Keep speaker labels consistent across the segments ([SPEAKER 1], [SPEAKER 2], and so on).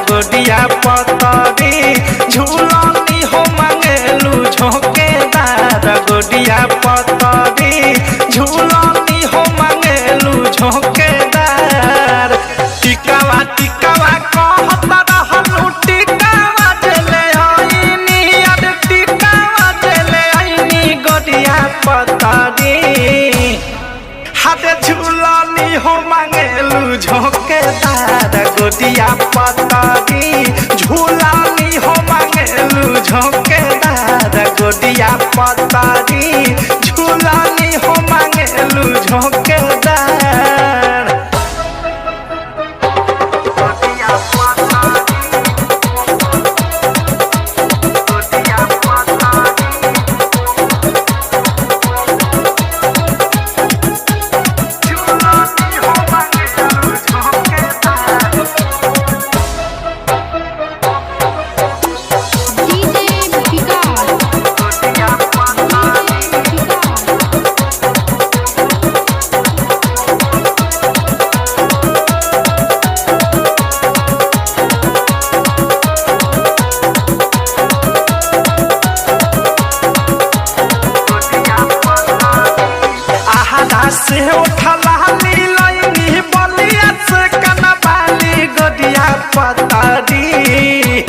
[SPEAKER 1] गोडिया पतरी झूलनी हो मांगेलू झोंकेदार गोडिया पतरी झूलनी हो मांगेलू झोंकेदार टिकावा टिकावा कहता रहलू टिकावा चले आईनी अरे टिकावा चले आईनी गोडिया पतरी हाथे झूलनी हो मांगेलू झोंकेदार गोडिया पतरी झूलनी हो मांगेलू झोंकेदार गोडिया पतरी झूलनी हो मांगेलू झोंकेदार से उठलाली लईनी बलिया से कनबाली गोडिया पतरी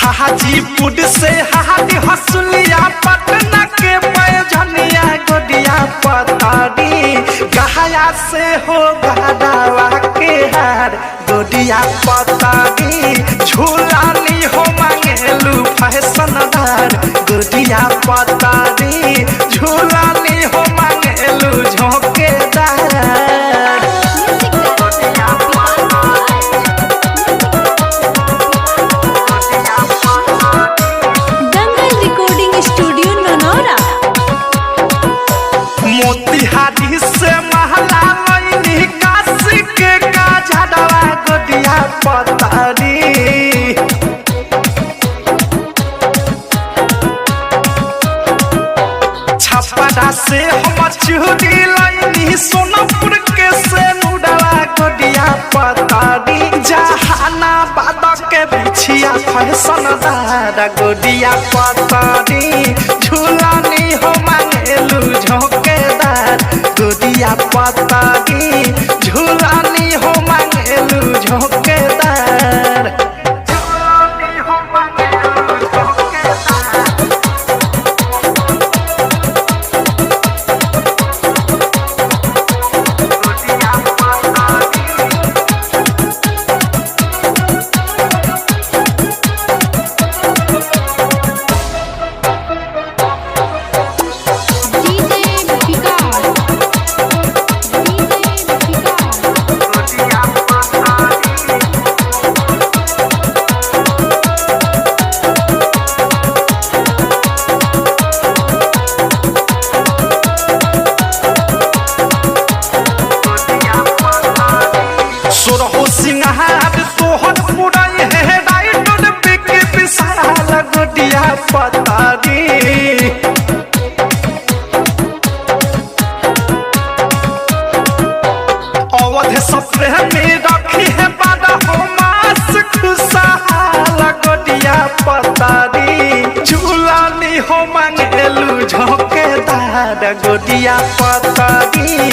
[SPEAKER 1] हाजीपुर से हादी हसुलिया पटना के पैजनिया गोडिया पतरी गहाया से हो गहदावा के हार गोडिया पतरी झूलानी हो मांगेलू फैशनदार गोडिया पतरी झूलानी हो मांगेलू झोंकेदार
[SPEAKER 2] दंगल रिकॉर्डिंग स्टूडियो ननौरा
[SPEAKER 1] मोतिहारी से महला लईनी काशी के काजड़वा गोडिया पतरी छपरा से हम चूड़ी लईनी सोनपुर के से मुडवा गोडिया पतरी जहानाबाद के बिछिया फैशनदार गोडिया पतरी झूलनी हो मांगेलू झोंकेदार गोडिया पतरी झूलनी हो मांगेलू झोंकेदार झूलनी हो मांगेलू झोंकेदार सोरहो सिंहार तोहर पुराई है राइडर बिक विशाल गोडिया पतरी अवध सप्रे में रखी है बादा हो मास खुशहाल गोडिया पतरी झूलनी हो मांगेलू झोंकेदार गोडिया पतरी